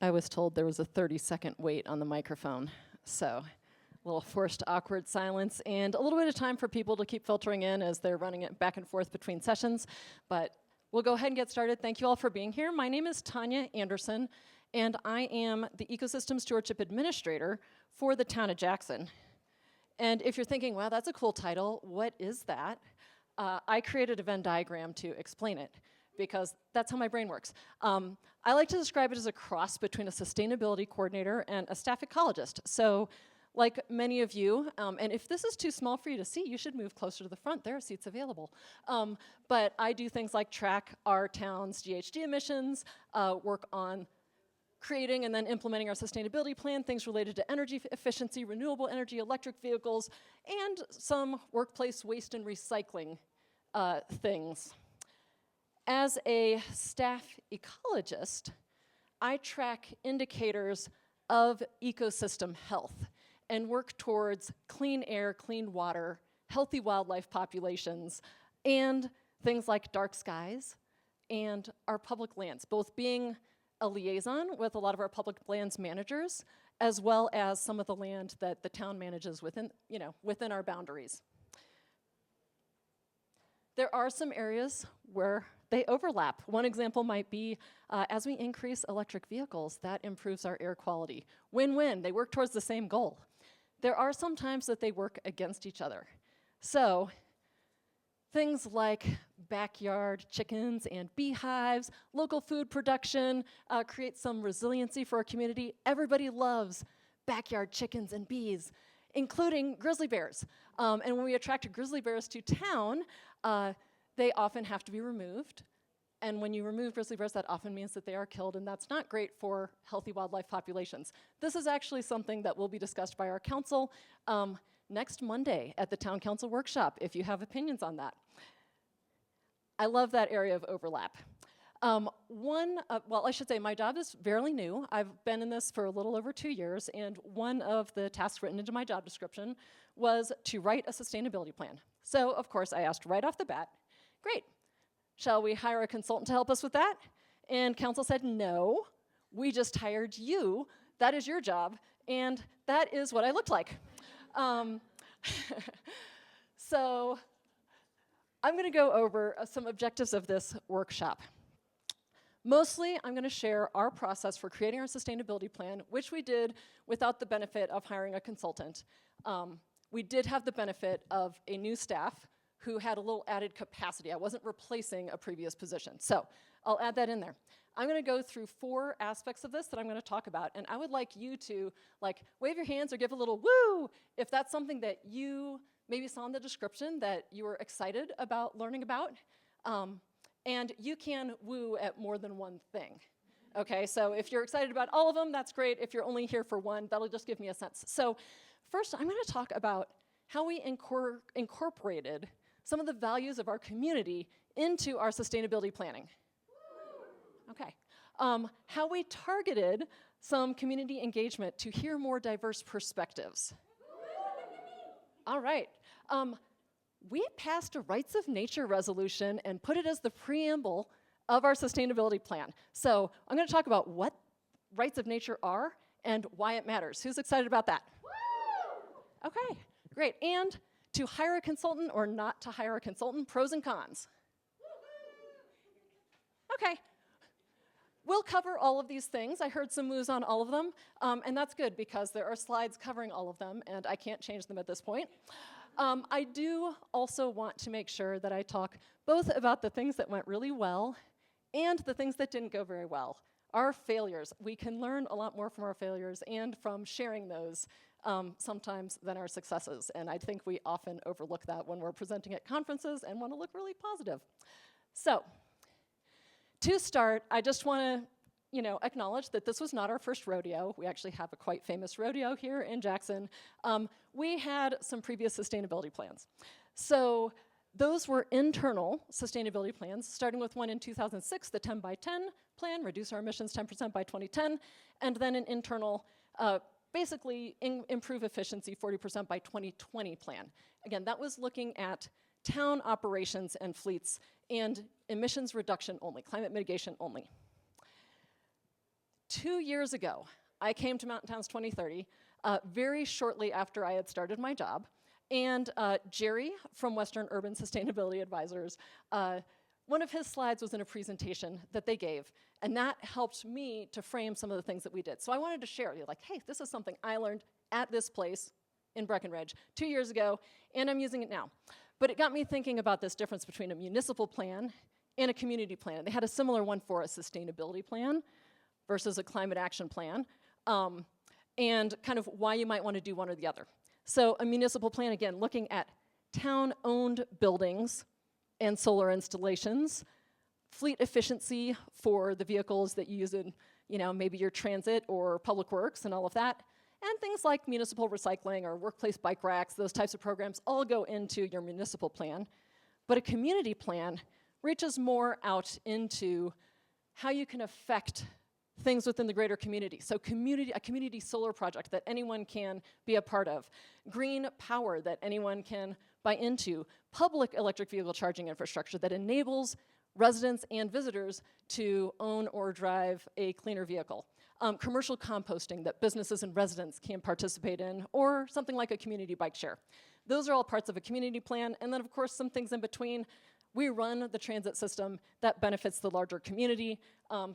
I was told there was a 30-second wait on the microphone, so a little forced awkward silence and a little bit of time for people to keep filtering in as they're running it back and forth between sessions, but we'll go ahead and get started. Thank you all for being here. My name is Tanya Anderson, and I am the Ecosystem Stewardship Administrator for the town of Jackson. And if you're thinking, wow, that's a cool title, what is that? I created a Venn diagram to explain it, because that's how my brain works. I like to describe it as a cross between a sustainability coordinator and a staff ecologist. So, like many of you, and if this is too small for you to see, you should move closer to the front. There are seats available. But I do things like track our town's GHG emissions, work on creating and then implementing our sustainability plan, things related to energy efficiency, renewable energy, electric vehicles, and some workplace waste and recycling things. As a staff ecologist, I track indicators of ecosystem health and work towards clean air, clean water, healthy wildlife populations, and things like dark skies and our public lands, both being a liaison with a lot of our public lands managers, as well as some of the land that the town manages within our boundaries. There are some areas where they overlap. One example might be as we increase electric vehicles, that improves our air quality. Win-win, they work towards the same goal. There are some times that they work against each other. So things like backyard chickens and beehives, local food production, create some resiliency for our community. Everybody loves backyard chickens and bees, including grizzly bears. And when we attract grizzly bears to town, they often have to be removed. And when you remove grizzly bears, that often means that they are killed, and that's not great for healthy wildlife populations. This is actually something that will be discussed by our council next Monday at the Town Council Workshop, if you have opinions on that. I love that area of overlap. Well, I should say my job is fairly new. I've been in this for a little over 2 years, and one of the tasks written into my job description was to write a sustainability plan. So, of course, I asked right off the bat, great, shall we hire a consultant to help us with that? And council said, no, we just hired you. That is your job, and that is what I looked like. So I'm going to go over some objectives of this workshop. Mostly, I'm going to share our process for creating our sustainability plan, which we did without the benefit of hiring a consultant. We did have the benefit of a new staff who had a little added capacity. I wasn't replacing a previous position. So I'll add that in there. I'm going to go through 4 aspects of this that I'm going to talk about, and I would like you to wave your hands or give a little woo if that's something that you maybe saw in the description that you were excited about learning about. And you can woo at more than one thing. Okay, so if you're excited about all of them, that's great. If you're only here for one, that'll just give me a sense. So first, I'm going to talk about how we incorporated some of the values of our community into our sustainability planning. Okay. How we targeted some community engagement to hear more diverse perspectives. All right. We passed a Rights of Nature resolution and put it as the preamble of our sustainability plan. So I'm going to talk about what rights of nature are and why it matters. Who's excited about that? Okay, great. And to hire a consultant or not to hire a consultant, pros and cons. Okay. We'll cover all of these things. I heard some moves on all of them, and that's good because there are slides covering all of them, and I can't change them at this point. I do also want to make sure that I talk both about the things that went really well and the things that didn't go very well. Our failures. We can learn a lot more from our failures and from sharing those sometimes than our successes, and I think we often overlook that when we're presenting at conferences and want to look really positive. So, to start, I just want to acknowledge that this was not our first rodeo. We actually have a quite famous rodeo here in Jackson. We had some previous sustainability plans. So those were internal sustainability plans, starting with one in 2006, the 10 by 10 plan, reduce our emissions 10% by 2010, and then an internal, basically improve efficiency 40% by 2020 plan. Again, that was looking at town operations and fleets and emissions reduction only, climate mitigation only. 2 years ago, I came to Mountain Towns 2030 very shortly after I had started my job. And Jerry from Western Urban Sustainability Advisors, one of his slides was in a presentation that they gave, and that helped me to frame some of the things that we did. So I wanted to share with you, like, hey, this is something I learned at this place in Breckenridge 2 years ago, and I'm using it now. But it got me thinking about this difference between a municipal plan and a community plan. They had a similar one for a sustainability plan versus a climate action plan, and kind of why you might want to do one or the other. So a municipal plan, again, looking at town-owned buildings and solar installations, fleet efficiency for the vehicles that you use in, maybe your transit or public works and all of that, and things like municipal recycling or workplace bike racks, those types of programs all go into your municipal plan. But a community plan reaches more out into how you can affect things within the greater community. So a community solar project that anyone can be a part of, green power that anyone can buy into, public electric vehicle charging infrastructure that enables residents and visitors to own or drive a cleaner vehicle, commercial composting that businesses and residents can participate in, or something like a community bike share. Those are all parts of a community plan, and then of course some things in between. We run the transit system that benefits the larger community,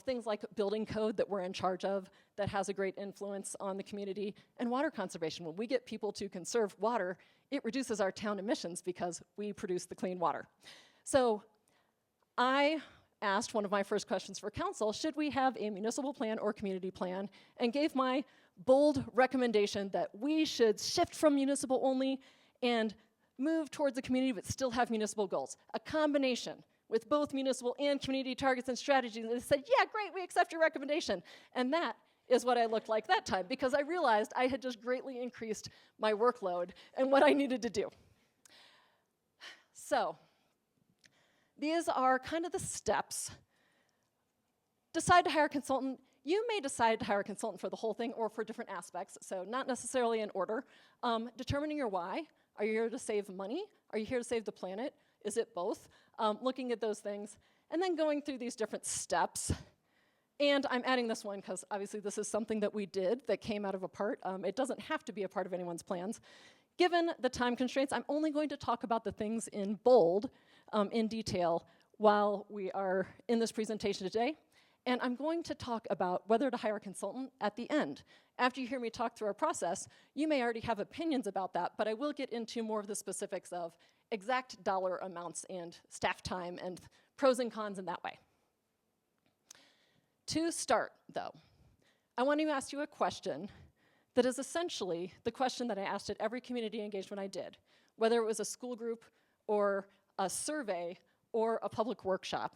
things like building code that we're in charge of that has a great influence on the community, and water conservation. When we get people to conserve water, it reduces our town emissions because we produce the clean water. So I asked one of my first questions for council, should we have a municipal plan or community plan, and gave my bold recommendation that we should shift from municipal only and move towards a community but still have municipal goals. A combination with both municipal and community targets and strategies. And they said, yeah, great, we accept your recommendation. And that is what I looked like that time, because I realized I had just greatly increased my workload and what I needed to do. So these are kind of the steps. Decide to hire a consultant. You may decide to hire a consultant for the whole thing or for different aspects, so not necessarily in order. Determining your why. Are you here to save money? Are you here to save the planet? Is it both? Looking at those things, and then going through these different steps. And I'm adding this one because obviously this is something that we did that came out of a part. It doesn't have to be a part of anyone's plans. Given the time constraints, I'm only going to talk about the things in bold in detail while we are in this presentation today. And I'm going to talk about whether to hire a consultant at the end. After you hear me talk through our process, you may already have opinions about that, but I will get into more of the specifics of exact dollar amounts and staff time and pros and cons in that way. To start, though, I want to ask you a question that is essentially the question that I asked at every community engagement I did, whether it was a school group or a survey or a public workshop.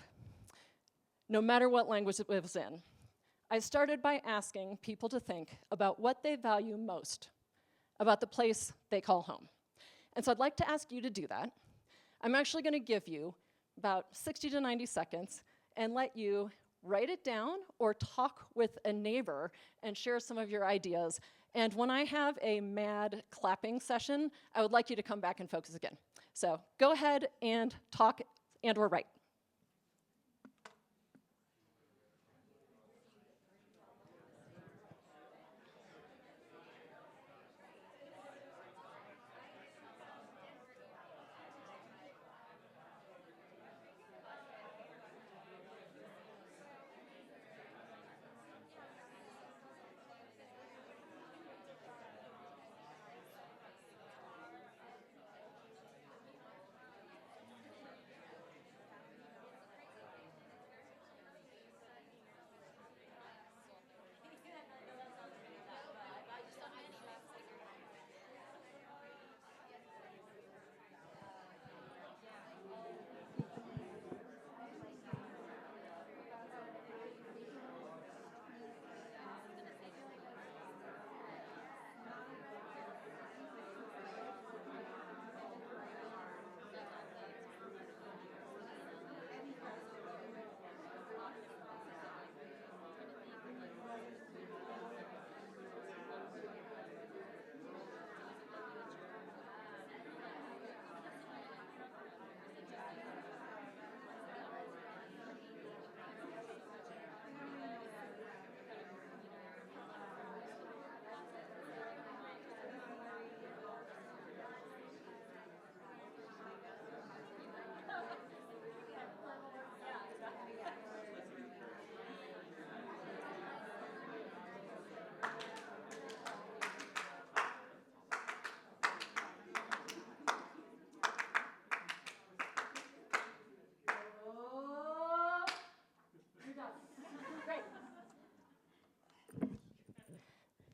No matter what language it was in. I started by asking people to think about what they value most about the place they call home. And so I'd like to ask you to do that. I'm actually going to give you about 60 to 90 seconds and let you write it down or talk with a neighbor and share some of your ideas. And when I have a mad clapping session, I would like you to come back and focus again. So go ahead and talk and or write.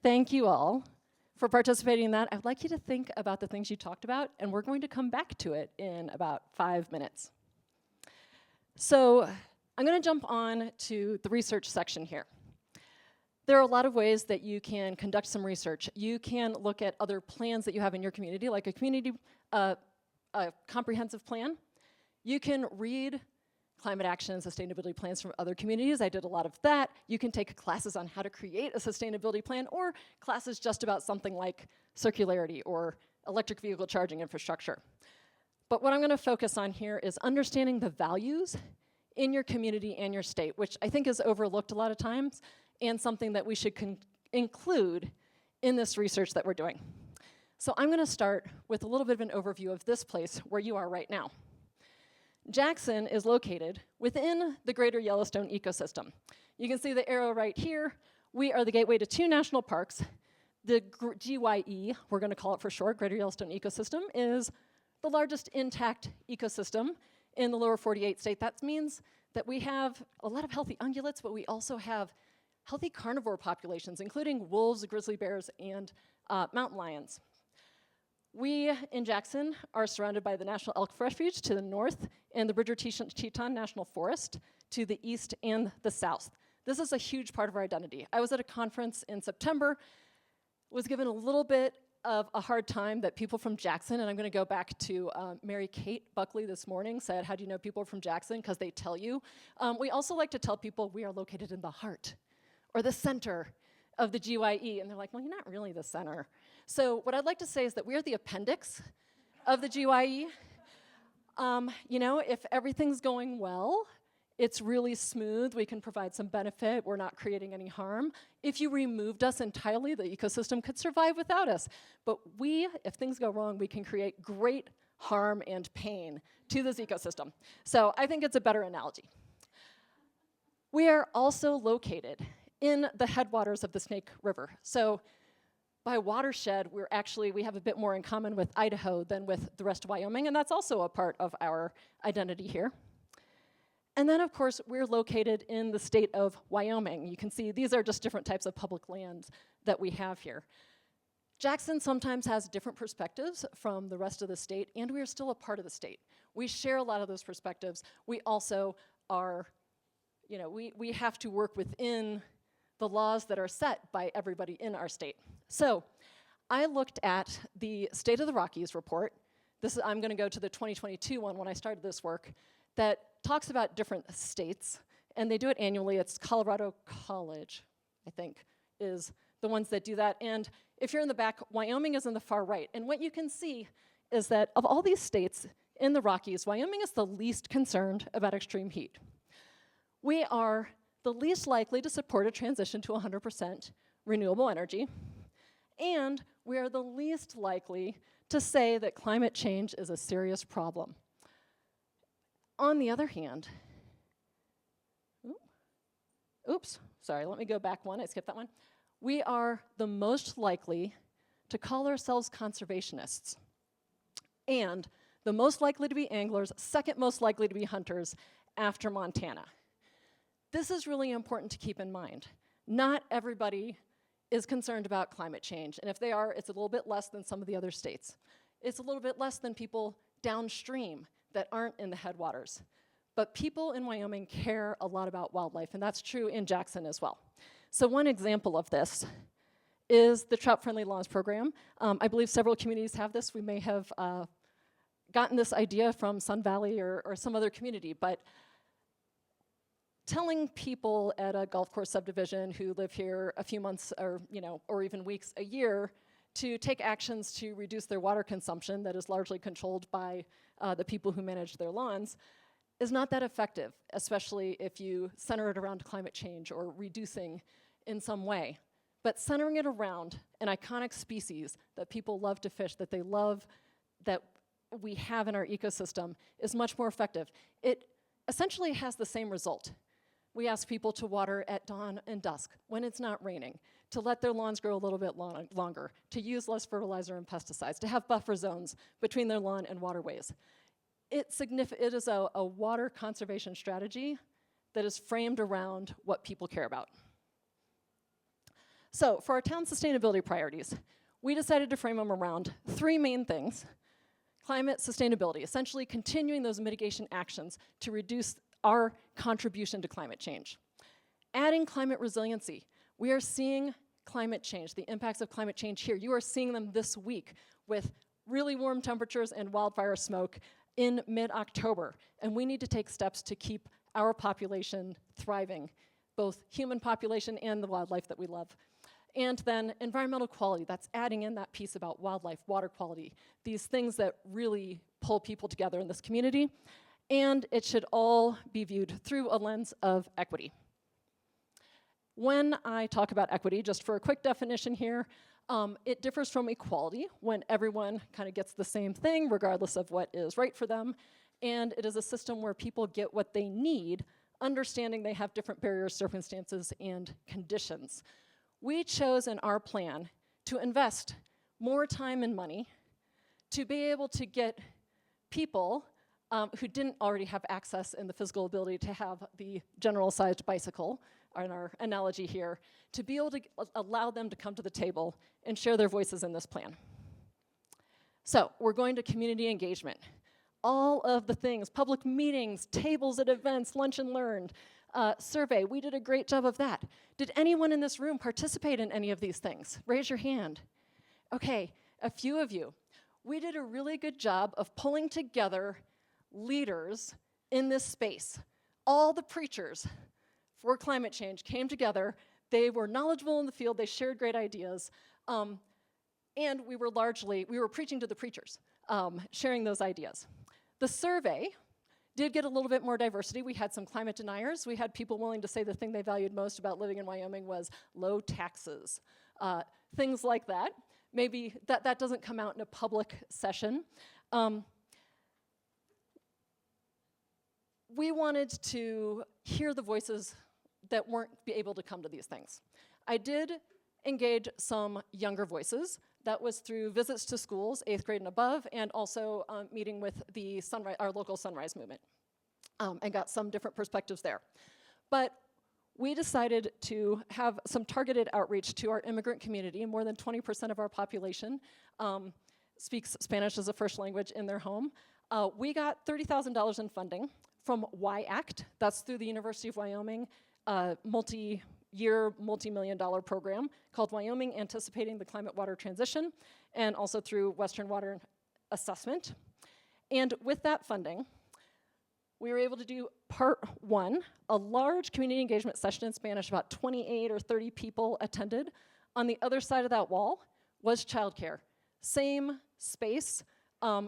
thank you all for participating in that. I'd like you to think about the things you talked about, and we're going to come back to it in about 5 minutes. So I'm going to jump on to the research section here. There are a lot of ways that you can conduct some research. You can look at other plans that you have in your community, like a comprehensive plan. You can read climate action and sustainability plans from other communities. I did a lot of that. You can take classes on how to create a sustainability plan, or classes just about something like circularity or electric vehicle charging infrastructure. But what I'm going to focus on here is understanding the values in your community and your state, which I think is overlooked a lot of times, and something that we should include in this research that we're doing. So I'm going to start with a little bit of an overview of this place where you are right now. Jackson is located within the greater Yellowstone ecosystem. You can see the arrow right here. We are the gateway to 2 national parks. The GYE, we're going to call it for short, Greater Yellowstone Ecosystem, is the largest intact ecosystem in the lower 48 state. That means that we have a lot of healthy ungulates, but we also have healthy carnivore populations, including wolves, grizzly bears, and mountain lions. We in Jackson are surrounded by the National Elk Refuge to the north and the Bridger-Teton National Forest to the east and the south. This is a huge part of our identity. I was at a conference in September, was given a little bit of a hard time that people from Jackson, and I'm going to go back to Mary Kate Buckley this morning, said, how do you know people are from Jackson? Because they tell you. We also like to tell people we are located in the heart or the center of the GYE, and they're like, well, you're not really the center. So what I'd like to say is that we are the appendix of the GYE. You know, if everything's going well, it's really smooth, we can provide some benefit, we're not creating any harm. If you removed us entirely, the ecosystem could survive without us. But if things go wrong, we can create great harm and pain to this ecosystem. So I think it's a better analogy. We are also located in the headwaters of the Snake River. So by watershed, we have a bit more in common with Idaho than with the rest of Wyoming, and that's also a part of our identity here. And then, of course, we're located in the state of Wyoming. You can see these are just different types of public lands that we have here. Jackson sometimes has different perspectives from the rest of the state, and we are still a part of the state. We share a lot of those perspectives. We also are, you know, we have to work within the laws that are set by everybody in our state. So I looked at the State of the Rockies report. I'm going to go to the 2022 one when I started this work, that talks about different states, and they do it annually. It's Colorado College, I think, is the ones that do that. And if you're in the back, Wyoming is in the far right. And what you can see is that of all these states in the Rockies, Wyoming is the least concerned about extreme heat. We are the least likely to support a transition to 100% renewable energy, and we are the least likely to say that climate change is a serious problem. On the other hand, sorry, let me go back one, I skipped that one. We are the most likely to call ourselves conservationists, and the most likely to be anglers, second most likely to be hunters after Montana. This is really important to keep in mind. Not everybody is concerned about climate change, and if they are, it's a little bit less than some of the other states. It's a little bit less than people downstream that aren't in the headwaters. But people in Wyoming care a lot about wildlife, and that's true in Jackson as well. So one example of this is the Trout Friendly Lawns program. I believe several communities have this. We may have gotten this idea from Sun Valley or some other community, but telling people at a golf course subdivision who live here a few months or even weeks a year to take actions to reduce their water consumption that is largely controlled by the people who manage their lawns is not that effective, especially if you center it around climate change or reducing in some way. But centering it around an iconic species that people love to fish, that they love, that we have in our ecosystem, is much more effective. It essentially has the same result. We ask people to water at dawn and dusk when it's not raining, to let their lawns grow a little bit longer, to use less fertilizer and pesticides, to have buffer zones between their lawn and waterways. It is a water conservation strategy that is framed around what people care about. So for our town sustainability priorities, we decided to frame them around 3 main things. Climate sustainability, essentially continuing those mitigation actions to reduce our contribution to climate change. Adding climate resiliency. We are seeing climate change, the impacts of climate change here. You are seeing them this week with really warm temperatures and wildfire smoke in mid-October. And we need to take steps to keep our population thriving, both human population and the wildlife that we love. And then environmental quality, that's adding in that piece about wildlife, water quality, these things that really pull people together in this community. And it should all be viewed through a lens of equity. When I talk about equity, just for a quick definition here, it differs from equality when everyone kind of gets the same thing regardless of what is right for them. And it is a system where people get what they need, understanding they have different barriers, circumstances, and conditions. We chose in our plan to invest more time and money to be able to get people who didn't already have access and the physical ability to have the general-sized bicycle, in our analogy here, to be able to allow them to come to the table and share their voices in this plan. So we're going to community engagement. All of the things, public meetings, tables at events, lunch and learn, survey, we did a great job of that. Did anyone in this room participate in any of these things? Raise your hand. Okay, a few of you. We did a really good job of pulling together leaders in this space. All the preachers for climate change came together. They were knowledgeable in the field, they shared great ideas, and we were preaching to the preachers, sharing those ideas. The survey did get a little bit more diversity. We had some climate deniers. We had people willing to say the thing they valued most about living in Wyoming was low taxes. Things like that. Maybe that doesn't come out in a public session. We wanted to hear the voices that weren't able to come to these things. I did engage some younger voices. That was through visits to schools, 8th grade and above, and also meeting with the our local Sunrise movement, and got some different perspectives there. But we decided to have some targeted outreach to our immigrant community. More than 20% of our population speaks Spanish as a first language in their home. We got $30,000 in funding from WYACT. That's through the University of Wyoming, multi-year, multi-million-dollar program called Wyoming Anticipating the Climate Water Transition, and also through Western Water Assessment. And with that funding, we were able to do part 1, a large community engagement session in Spanish. About 28 or 30 people attended. On the other side of that wall was childcare. Same space.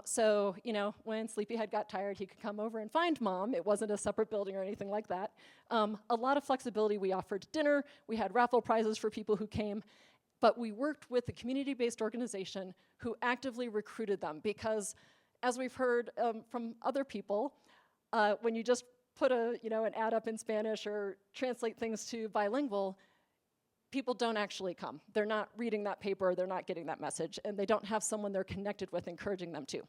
So, you know, when Sleepyhead got tired, he could come over and find mom. It wasn't a separate building or anything like that. A lot of flexibility. We offered dinner. We had raffle prizes for people who came. But we worked with a community-based organization who actively recruited them because, as we've heard from other people, when you just put an ad up in Spanish or translate things to bilingual, people don't actually come. They're not reading that paper, they're not getting that message, and they don't have someone they're connected with encouraging them to.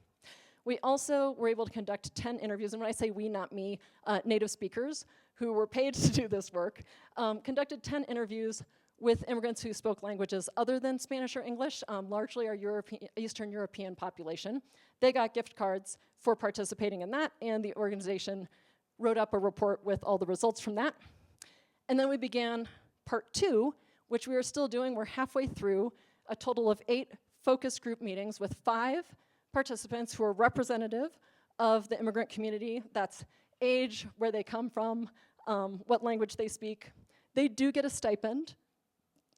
We also were able to conduct 10 interviews, and when I say we, not me, native speakers who were paid to do this work, conducted 10 interviews with immigrants who spoke languages other than Spanish or English, largely our Eastern European population. They got gift cards for participating in that, and the organization wrote up a report with all the results from that. And then we began part 2, which we are still doing. We're halfway through a total of 8 focus group meetings with 5 participants who are representative of the immigrant community. That's age, where they come from, what language they speak. They do get a stipend,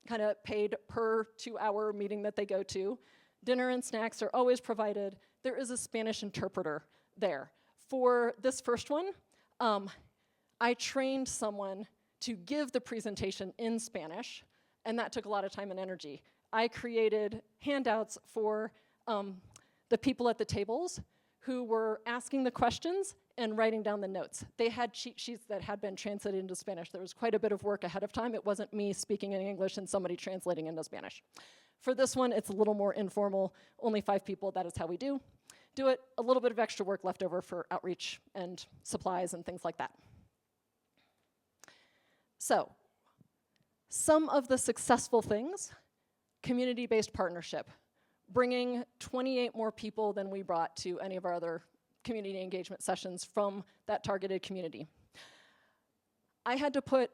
kind of paid per 2-hour meeting that they go to. Dinner and snacks are always provided. There is a Spanish interpreter there. For this first one, I trained someone to give the presentation in Spanish, and that took a lot of time and energy. I created handouts for the people at the tables who were asking the questions and writing down the notes. They had cheat sheets that had been translated into Spanish. There was quite a bit of work ahead of time. It wasn't me speaking in English and somebody translating into Spanish. For this one, it's a little more informal. Only 5 people, that is how we do it. A little bit of extra work left over for outreach and supplies and things like that. So, Some of the successful things, community-based partnership, bringing 28 more people than we brought to any of our other community engagement sessions from that targeted community. I had to put,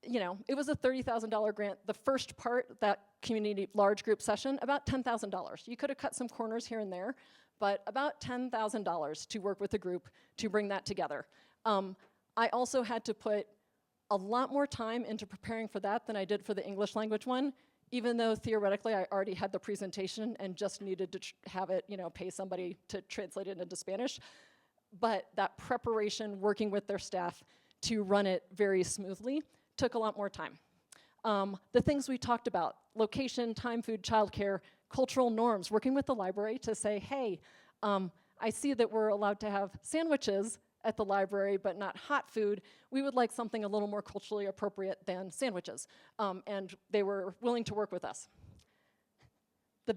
it was a $30,000 grant. The first part, that community large group session, about $10,000. You could have cut some corners here and there, but about $10,000 to work with the group to bring that together. I also had to put a lot more time into preparing for that than I did for the English language one, even though theoretically I already had the presentation and just needed to have it, pay somebody to translate it into Spanish. But that preparation, working with their staff to run it very smoothly, took a lot more time. The things we talked about, location, time, food, childcare, cultural norms, working with the library to say, hey, I see that we're allowed to have sandwiches at the library, but not hot food. We would like something a little more culturally appropriate than sandwiches. And they were willing to work with us.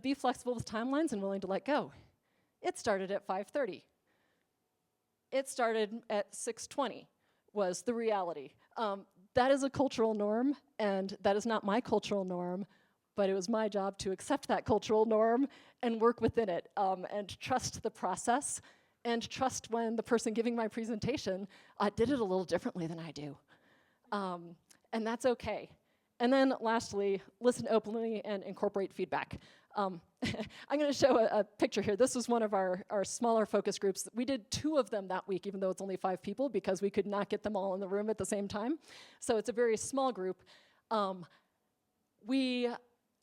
Be flexible with timelines and willing to let go. It started at 5:30. It started at 6:20 was the reality. That is a cultural norm, and that is not my cultural norm, but it was my job to accept that cultural norm and work within it, and trust the process, and trust when the person giving my presentation did it a little differently than I do. And that's okay. And then lastly, listen openly and incorporate feedback. I'm going to show a picture here. This was one of our smaller focus groups. We did 2 of them that week, even though it's only 5 people, because we could not get them all in the room at the same time. So it's a very small group. We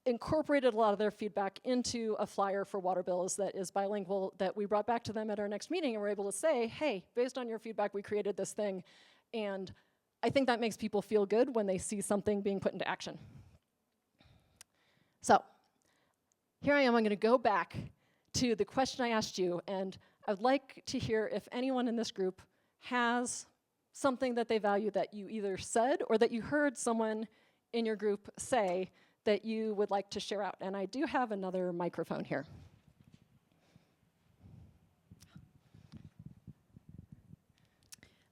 incorporated a lot of their feedback into a flyer for water bills that is bilingual that we brought back to them at our next meeting, and we're able to say, hey, based on your feedback, we created this thing. And I think that makes people feel good when they see something being put into action. So here I am. I'm going to go back to the question I asked you, and I'd like to hear if anyone in this group has something that they value that you either said or that you heard someone in your group say that you would like to share out. And I do have another microphone here.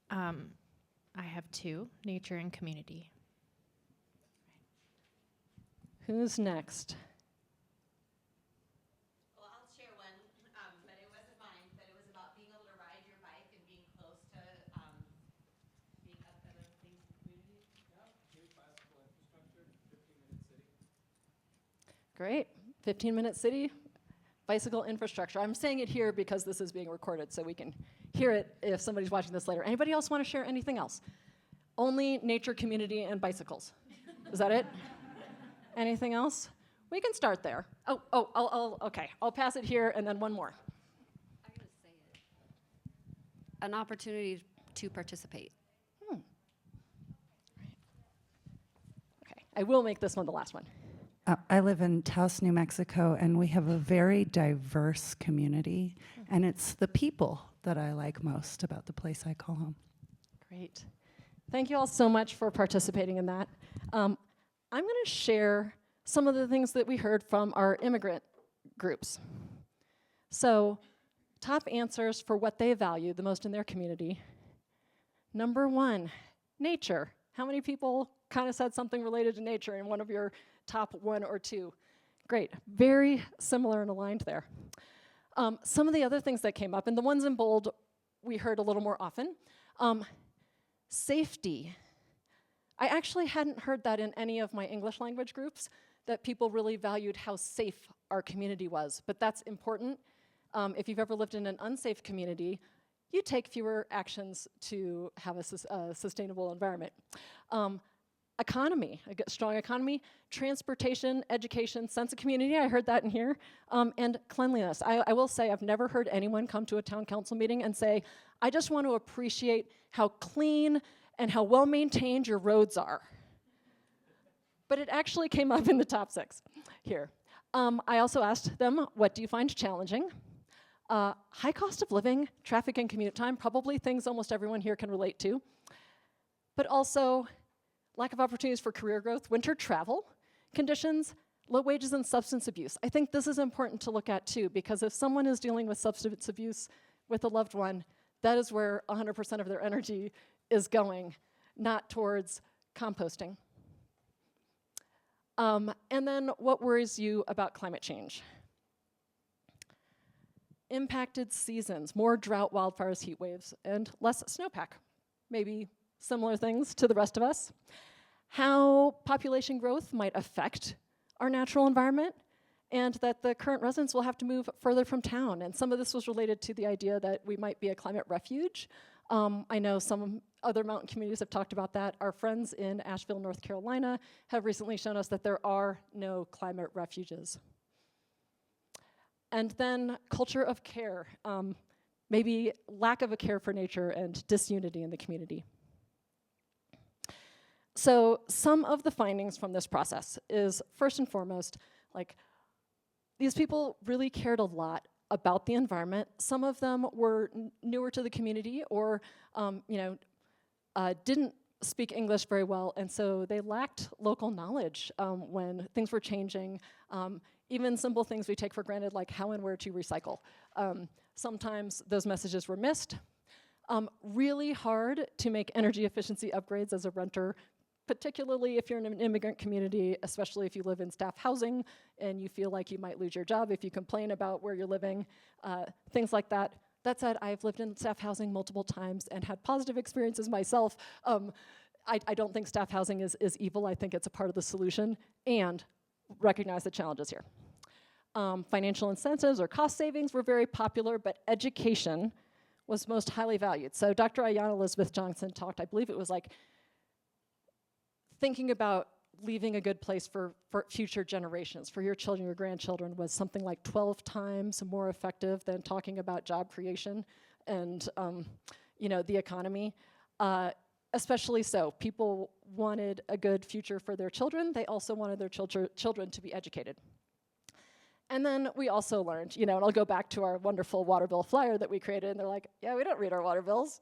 I have 2, nature and community. Who's next? Well, I'll share one, but it wasn't mine, but it was about being able to ride your bike and being close to being up at other things in the community. Yeah, new bicycle infrastructure, 15-minute city. Great. 15-minute city, bicycle infrastructure. I'm saying it here because this is being recorded, so we can hear it if somebody's watching this later. Anybody else want to share anything else? Only nature, community, and bicycles. Is that it? Anything else? We can start there. Okay. I'll pass it here, and then one more. I'm going to say it. An opportunity to participate. Okay. I will make this one the last one. I live in Taos, New Mexico, and we have a very diverse community, and it's the people that I like most about the place I call home. Great. Thank you all so much for participating in that. I'm going to share some of the things that we heard from our immigrant groups. So, top answers for what they value the most in their community. Number 1, nature. How many people kind of said something related to nature in one of your top 1 or 2? Great. Very similar and aligned there. Some of the other things that came up, and the ones in bold we heard a little more often. Safety. I actually hadn't heard that in any of my English language groups, that people really valued how safe our community was. But that's important. If you've ever lived in an unsafe community, you take fewer actions to have a sustainable environment. Economy, a strong economy, transportation, education, sense of community, I heard that in here, and cleanliness. I will say I've never heard anyone come to a town council meeting and say, I just want to appreciate how clean and how well maintained your roads are. But it actually came up in the top 6 here. I also asked them, what do you find challenging? High cost of living, traffic and commute time, probably things almost everyone here can relate to. But also, lack of opportunities for career growth, winter travel conditions, low wages and substance abuse. I think this is important to look at too, because if someone is dealing with substance abuse with a loved one, that is where 100% of their energy is going, not towards composting. And then what worries you about climate change? Impacted seasons, more drought, wildfires, heat waves, and less snowpack. Maybe similar things to the rest of us. How population growth might affect our natural environment, and that the current residents will have to move further from town. And some of this was related to the idea that we might be a climate refuge. I know some other mountain communities have talked about that. Our friends in Asheville, North Carolina have recently shown us that there are no climate refuges. And then culture of care, maybe lack of a care for nature and disunity in the community. So some of the findings from this process is, first and foremost, like, these people really cared a lot about the environment. Some of them were newer to the community or didn't speak English very well, and so they lacked local knowledge when things were changing. Even simple things we take for granted, like how and where to recycle. Sometimes those messages were missed. Really hard to make energy efficiency upgrades as a renter, particularly if you're in an immigrant community, especially if you live in staff housing and you feel like you might lose your job if you complain about where you're living, things like that. That said, I've lived in staff housing multiple times and had positive experiences myself. I don't think staff housing is evil. I think it's a part of the solution, and recognize the challenges here. Financial incentives or cost savings were very popular, but education was most highly valued. So Dr. Ayanna Elizabeth Johnson talked, I believe it was like, thinking about leaving a good place for future generations, for your children, your grandchildren, was something like 12 times more effective than talking about job creation and the economy. Especially so, people wanted a good future for their children. They also wanted their children to be educated. And then we also learned, and I'll go back to our wonderful water bill flyer that we created, and they're like, yeah, we don't read our water bills.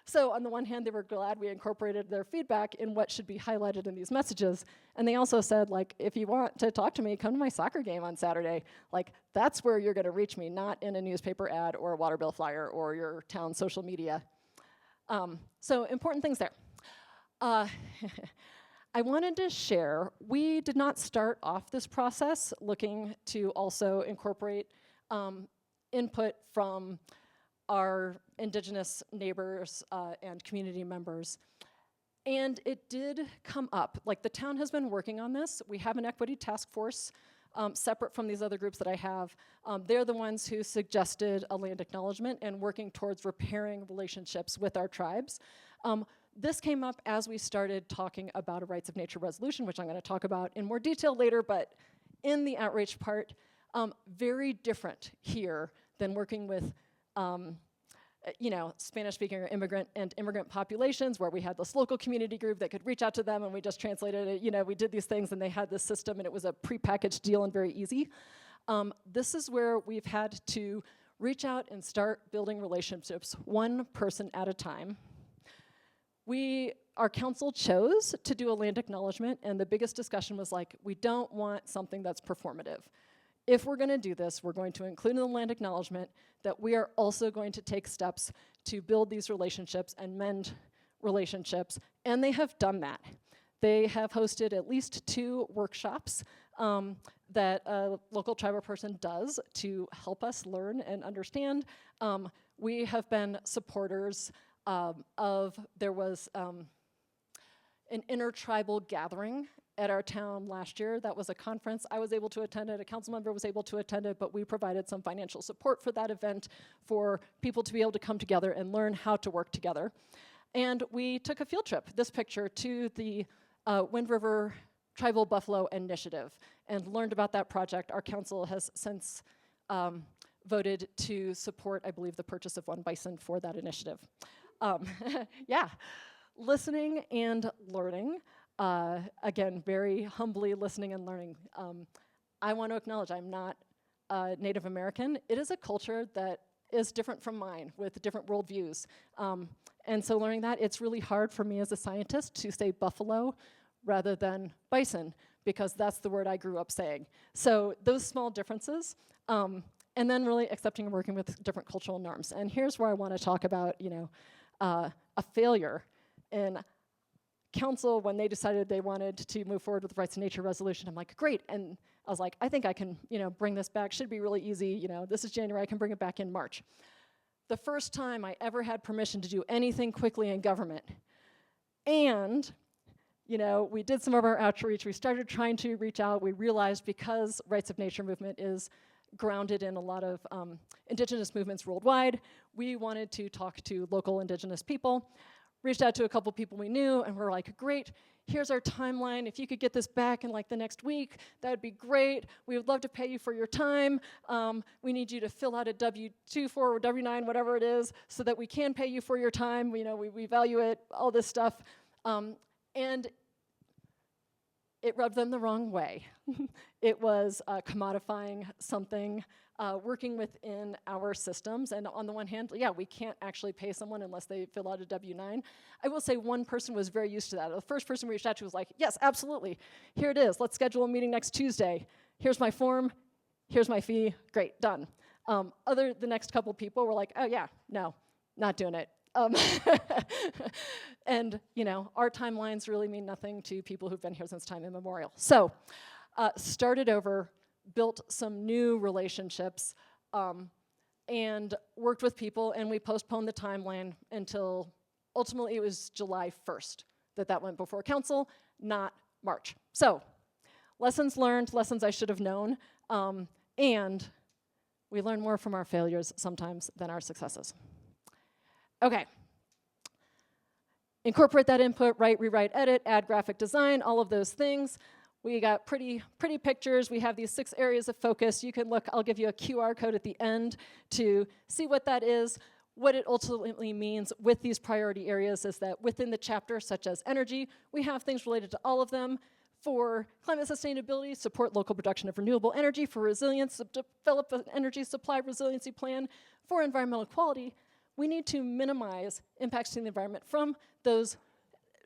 So on the one hand, they were glad we incorporated their feedback in what should be highlighted in these messages. And they also said, if you want to talk to me, come to my soccer game on Saturday. That's where you're gonna reach me, not in a newspaper ad or a water bill flyer or your town social media. So important things there. I wanted to share, we did not start off this process looking to also incorporate input from our Indigenous neighbors and community members. And it did come up. The town has been working on this. We have an equity task force separate from these other groups that I have. They're the ones who suggested a land acknowledgement and working towards repairing relationships with our tribes. This came up as we started talking about a rights of nature resolution, which I'm going to talk about in more detail later, but in the outreach part, very different here than working with Spanish-speaking or immigrant populations, where we had this local community group that could reach out to them and we just translated it. We did these things and they had this system and it was a prepackaged deal and very easy. This is where we've had to reach out and start building relationships one person at a time. Our council chose to do a land acknowledgement, and the biggest discussion was we don't want something that's performative. If we're gonna do this, we're going to include in the land acknowledgement that we are also going to take steps to build these relationships and mend relationships, and they have done that. They have hosted at least 2 workshops that a local tribal person does to help us learn and understand. We have been supporters there was an intertribal gathering at our town last year. That was a conference. I was able to attend it, a council member was able to attend it, but we provided some financial support for that event for people to be able to come together and learn how to work together. And we took a field trip, this picture, to the Wind River Tribal Buffalo Initiative and learned about that project. Our council has since voted to support, I believe, the purchase of 1 bison for that initiative. Yeah, listening and learning. Again, very humbly listening and learning. I want to acknowledge I'm not Native American. It is a culture that is different from mine with different worldviews. And so learning that, it's really hard for me as a scientist to say buffalo rather than bison, because that's the word I grew up saying. So those small differences, and then really accepting and working with different cultural norms. And here's where I want to talk about, a failure in council, when they decided they wanted to move forward with the Rights of Nature resolution, I'm like, great. And I was like, I think I can, bring this back. Should be really easy. This is January. I can bring it back in March. The first time I ever had permission to do anything quickly in government. And, we did some of our outreach. We started trying to reach out. We realized because Rights of Nature movement is grounded in a lot of indigenous movements worldwide, we wanted to talk to local indigenous people. Reached out to a couple people we knew, and we're like, great, here's our timeline. If you could get this back in like the next week, that would be great. We would love to pay you for your time. We need you to fill out a W-2 form or W-9, whatever it is, so that we can pay you for your time. We value it, all this stuff. And it rubbed them the wrong way. It was commodifying something, working within our systems. And on the one hand, yeah, we can't actually pay someone unless they fill out a W-9. I will say one person was very used to that. The first person we reached out to was like, yes, absolutely. Here it is. Let's schedule a meeting next Tuesday. Here's my form. Here's my fee. Great, done. The next couple people were like, oh yeah, no, not doing it. And, our timelines really mean nothing to people who've been here since time immemorial. So, started over, built some new relationships, and worked with people, and we postponed the timeline until ultimately it was July 1st that went before council, not March. So, lessons learned, lessons I should have known, and we learn more from our failures sometimes than our successes. Okay. Incorporate that input, write, rewrite, edit, add graphic design, all of those things. We got pretty pictures. We have these 6 areas of focus. You can look, I'll give you a QR code at the end to see what that is. What it ultimately means with these priority areas is that within the chapter, such as energy, we have things related to all of them. For climate sustainability, support local production of renewable energy. For resilience, develop an energy supply resiliency plan. For environmental quality, we need to minimize impacts to the environment from those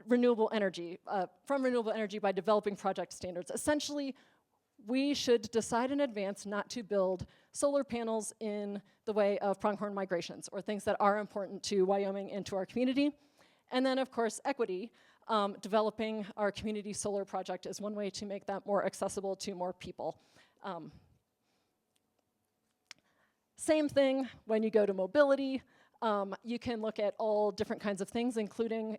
renewable energy by developing project standards. Essentially, we should decide in advance not to build solar panels in the way of pronghorn migrations or things that are important to Wyoming and to our community. And then, of course, equity. Developing our community solar project is one way to make that more accessible to more people. Same thing when you go to mobility. You can look at all different kinds of things, including,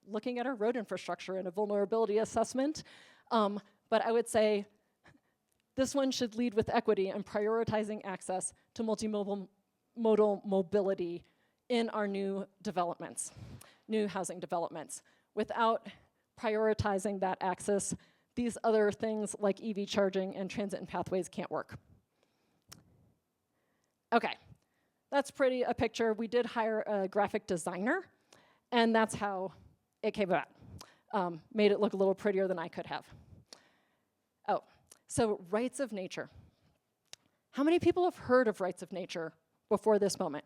looking at our road infrastructure and a vulnerability assessment. But I would say this one should lead with equity and prioritizing access to multimodal mobility in our new developments, new housing developments. Without prioritizing that access, these other things like EV charging and transit and pathways can't work. Okay. That's a picture. We did hire a graphic designer, and that's how it came about. Made it look a little prettier than I could have. Oh, so rights of nature. How many people have heard of rights of nature before this moment?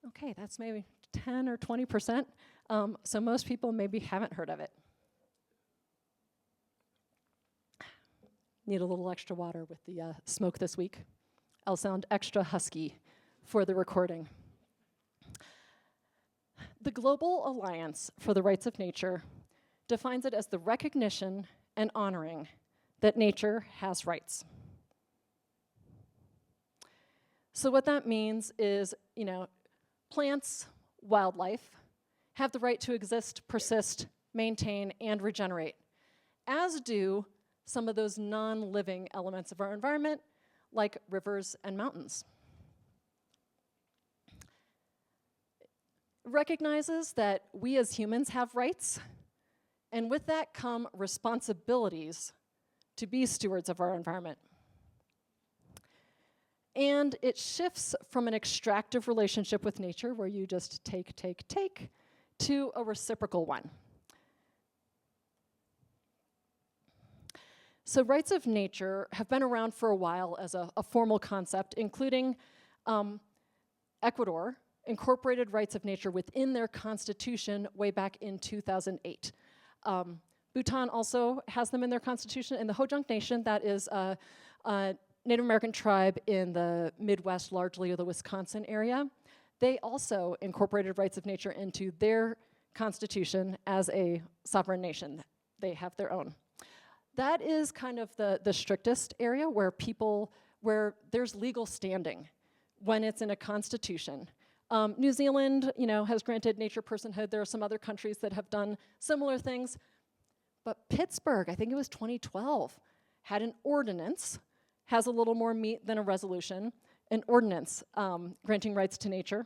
Okay, that's maybe 10 or 20%. So most people maybe haven't heard of it. Need a little extra water with the smoke this week. I'll sound extra husky for the recording. The Global Alliance for the Rights of Nature defines it as the recognition and honoring that nature has rights. So what that means is, plants, wildlife, have the right to exist, persist, maintain, and regenerate, as do some of those non-living elements of our environment, like rivers and mountains. Recognizes that we as humans have rights, and with that come responsibilities to be stewards of our environment. And it shifts from an extractive relationship with nature, where you just take, to a reciprocal one. So rights of nature have been around for a while as a formal concept, including Ecuador incorporated rights of nature within their constitution way back in 2008. Bhutan also has them in their constitution, and the Ho-Chunk Nation, that is a Native American tribe in the Midwest, largely of the Wisconsin area, they also incorporated rights of nature into their constitution as a sovereign nation. They have their own. That is kind of the strictest area where there's legal standing when it's in a constitution. New Zealand, has granted nature personhood. There are some other countries that have done similar things. But Pittsburgh, I think it was 2012, had an ordinance, has a little more meat than a resolution, an ordinance granting rights to nature.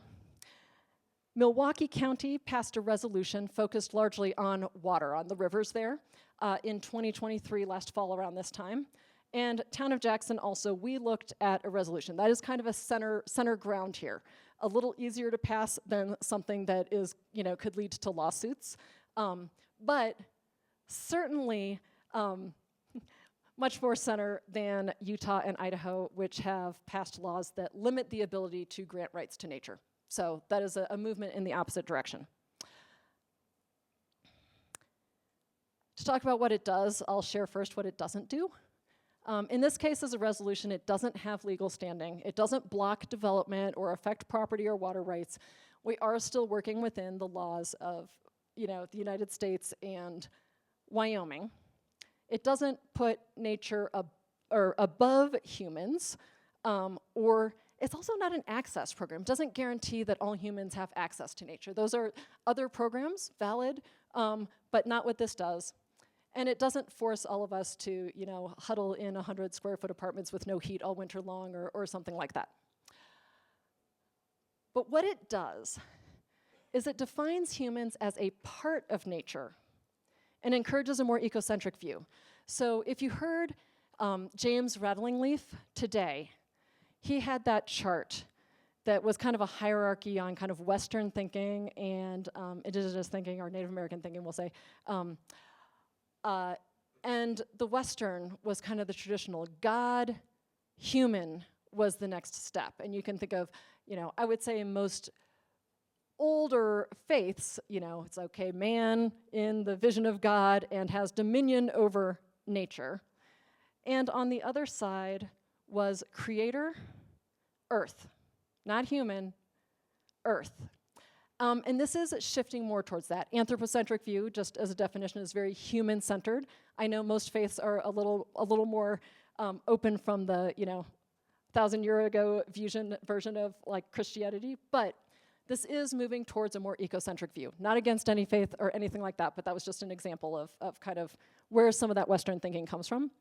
Milwaukee County passed a resolution focused largely on water, on the rivers there, in 2023, last fall around this time. And Town of Jackson also, we looked at a resolution. That is kind of a center ground here. A little easier to pass than something that is, could lead to lawsuits. But certainly much more center than Utah and Idaho, which have passed laws that limit the ability to grant rights to nature. So that is a movement in the opposite direction. To talk about what it does, I'll share first what it doesn't do. In this case, as a resolution, it doesn't have legal standing. It doesn't block development or affect property or water rights. We are still working within the laws of, the United States and Wyoming. It doesn't put nature above humans, or it's also not an access program. It doesn't guarantee that all humans have access to nature. Those are other programs, valid, but not what this does. And it doesn't force all of us to, huddle in 100 square foot apartments with no heat all winter long or something like that. But what it does is it defines humans as a part of nature and encourages a more ecocentric view. So if you heard James Rattlingleaf today, he had that chart that was kind of a hierarchy on kind of Western thinking and indigenous thinking, or Native American thinking, we'll say. And the Western was kind of the traditional. God, human was the next step. And you can think of, I would say most older faiths, it's okay, man in the vision of God and has dominion over nature. And on the other side was creator, earth. Not human, earth. And this is shifting more towards that. Anthropocentric view, just as a definition, is very human-centered. I know most faiths are a little more open from the 1,000-year-ago version of like Christianity, but this is moving towards a more ecocentric view. Not against any faith or anything like that, but that was just an example of kind of where some of that Western thinking comes from.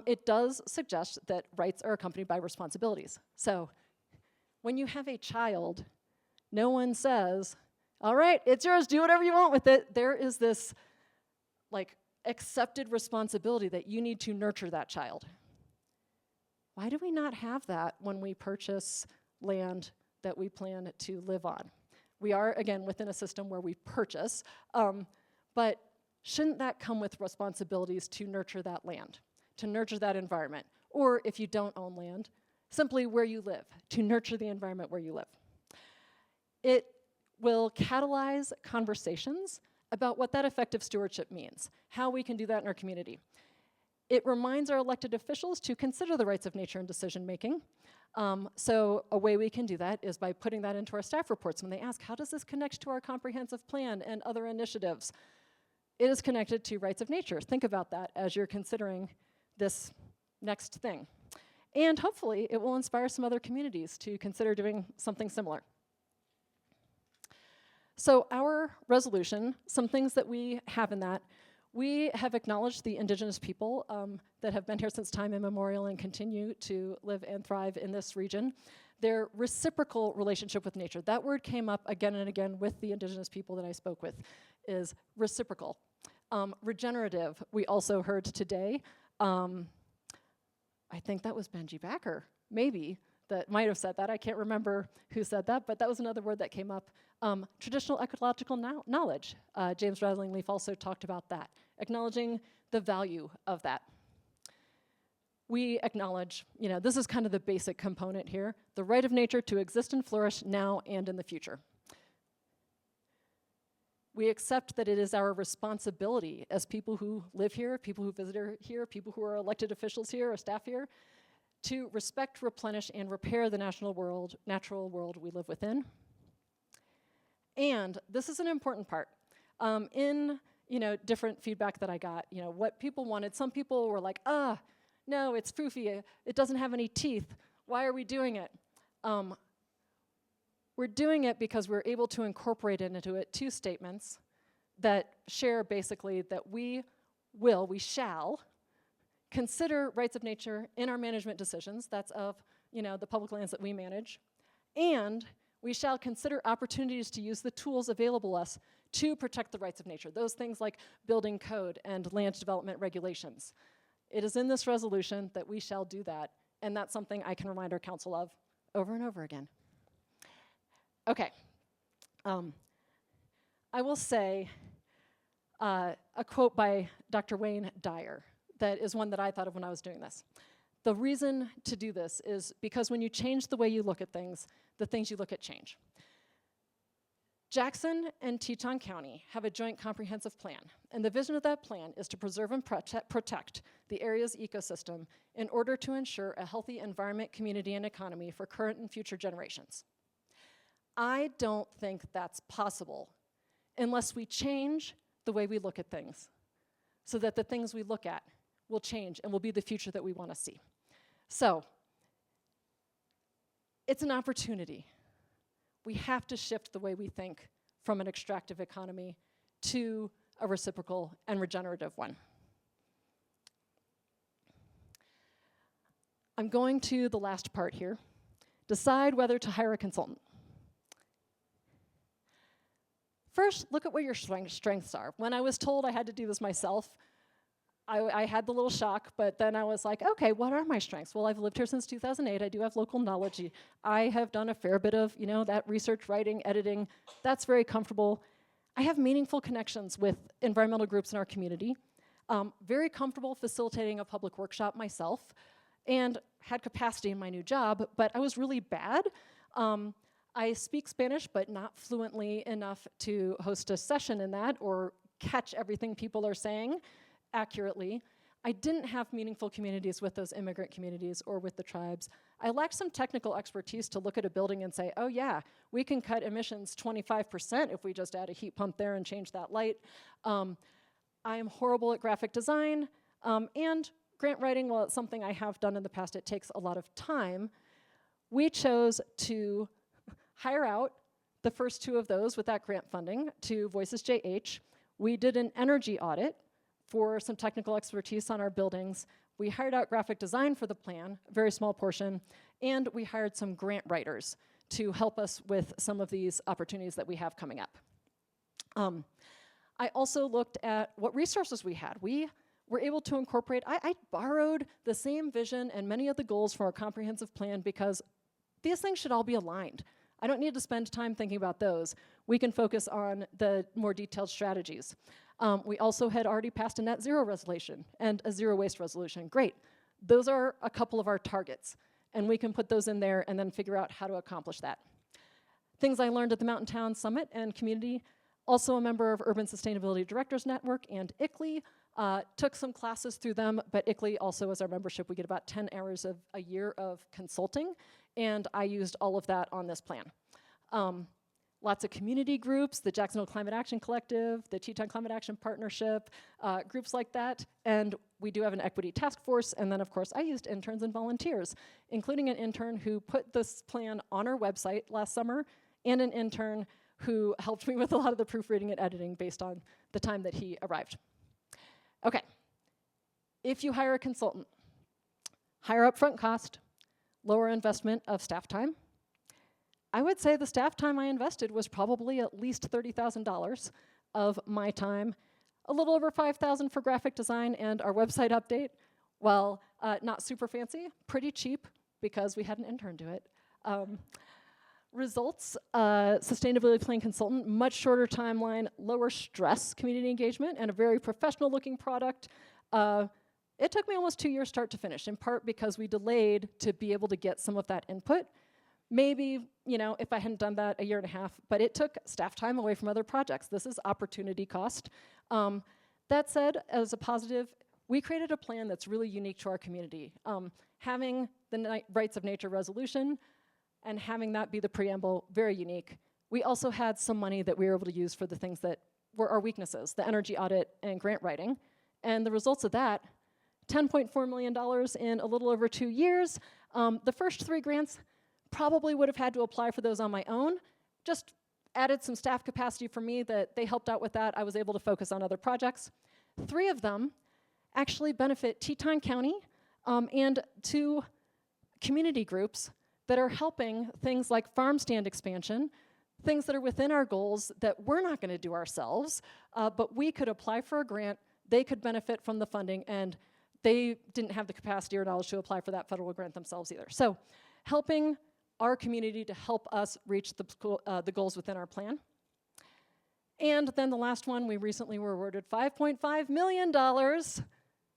It does suggest that rights are accompanied by responsibilities. So when you have a child, no one says, all right, it's yours, do whatever you want with it. There is this like accepted responsibility that you need to nurture that child. Why do we not have that when we purchase land that we plan to live on? We are, again, within a system where we purchase, but shouldn't that come with responsibilities to nurture that land, to nurture that environment? Or if you don't own land, simply where you live, to nurture the environment where you live. It will catalyze conversations about what that effective stewardship means, how we can do that in our community. It reminds our elected officials to consider the rights of nature in decision making. So a way we can do that is by putting that into our staff reports when they ask, how does this connect to our comprehensive plan and other initiatives? It is connected to rights of nature. Think about that as you're considering this next thing. And hopefully it will inspire some other communities to consider doing something similar. So our resolution, some things that we have in that, we have acknowledged the indigenous people that have been here since time immemorial and continue to live and thrive in this region. Their reciprocal relationship with nature, that word came up again and again with the indigenous people that I spoke with, is reciprocal. Regenerative, we also heard today. I think that was Benji Backer, maybe, that might have said that. I can't remember who said that, but that was another word that came up. Traditional ecological knowledge. James Rattlingleaf also talked about that, acknowledging the value of that. We acknowledge, this is kind of the basic component here, the right of nature to exist and flourish now and in the future. We accept that it is our responsibility as people who live here, people who visit here, people who are elected officials here or staff here, to respect, replenish, and repair the natural world we live within. And this is an important part. In different feedback that I got, what people wanted, some people were like, no, it's foofy, it doesn't have any teeth, why are we doing it? We're doing it because we're able to incorporate into it 2 statements that share basically that we shall consider rights of nature in our management decisions, that's of the public lands that we manage, and we shall consider opportunities to use the tools available us to protect the rights of nature, those things like building code and land development regulations. It is in this resolution that we shall do that, and that's something I can remind our council of over and over again. Okay. I will say a quote by Dr. Wayne Dyer that is one that I thought of when I was doing this. The reason to do this is because when you change the way you look at things, the things you look at change. Jackson and Teton County have a joint comprehensive plan, and the vision of that plan is to preserve and protect the area's ecosystem in order to ensure a healthy environment, community, and economy for current and future generations. I don't think that's possible unless we change the way we look at things so that the things we look at will change and will be the future that we want to see. So, it's an opportunity. We have to shift the way we think from an extractive economy to a reciprocal and regenerative one. I'm going to the last part here. Decide whether to hire a consultant. First, look at what your strengths are. When I was told I had to do this myself, I had the little shock, but then I was like, okay, what are my strengths? Well, I've lived here since 2008. I do have local knowledge. I have done a fair bit of, that research, writing, editing. That's very comfortable. I have meaningful connections with environmental groups in our community. Very comfortable facilitating a public workshop myself, and had capacity in my new job, but I was really bad. I speak Spanish, but not fluently enough to host a session in that or catch everything people are saying accurately. I didn't have meaningful communities with those immigrant communities or with the tribes. I lacked some technical expertise to look at a building and say, oh yeah, we can cut emissions 25% if we just add a heat pump there and change that light. I am horrible at graphic design, and grant writing, while it's something I have done in the past, it takes a lot of time. We chose to hire out the first 2 of those with that grant funding to Voices JH. We did an energy audit for some technical expertise on our buildings. We hired out graphic design for the plan, a very small portion, and we hired some grant writers to help us with some of these opportunities that we have coming up. I also looked at what resources we had. We were able to incorporate, I borrowed the same vision and many of the goals for our comprehensive plan because these things should all be aligned. I don't need to spend time thinking about those. We can focus on the more detailed strategies. We also had already passed a net zero resolution and a zero waste resolution. Great. Those are a couple of our targets, and we can put those in there and then figure out how to accomplish that. Things I learned at the Mountain Town Summit and community, also a member of Urban Sustainability Directors Network and ICLEI, took some classes through them, but ICLEI also, as our membership, we get about 10 hours of a year of consulting, and I used all of that on this plan. Lots of community groups, the Jacksonville Climate Action Collective, the Teton Climate Action Partnership, groups like that, and we do have an equity task force, and then of course I used interns and volunteers, including an intern who put this plan on our website last summer, and an intern who helped me with a lot of the proofreading and editing based on the time that he arrived. Okay, if you hire a consultant, higher upfront cost, lower investment of staff time. I would say the staff time I invested was probably at least $30,000 of my time, a little over $5,000 for graphic design and our website update. Well, not super fancy, pretty cheap because we had an intern do it. Results, sustainability plan consultant, much shorter timeline, lower stress community engagement, and a very professional looking product. It took me almost 2 years start to finish, in part because we delayed to be able to get some of that input. Maybe, if I hadn't done that a year and a half, but it took staff time away from other projects. This is opportunity cost. That said, as a positive, we created a plan that's really unique to our community. Having the Rights of Nature resolution and having that be the preamble, very unique. We also had some money that we were able to use for the things that were our weaknesses, the energy audit and grant writing. And the results of that, $10.4 million in a little over 2 years. The first 3 grants, probably would have had to apply for those on my own. Just added some staff capacity for me that they helped out with that. I was able to focus on other projects. 3 of them actually benefit Teton County and 2 community groups that are helping things like farm stand expansion, things that are within our goals that we're not going to do ourselves, but we could apply for a grant, they could benefit from the funding, and they didn't have the capacity or knowledge to apply for that federal grant themselves either. So helping our community to help us reach the goals within our plan. And then the last one, we recently were awarded $5.5 million.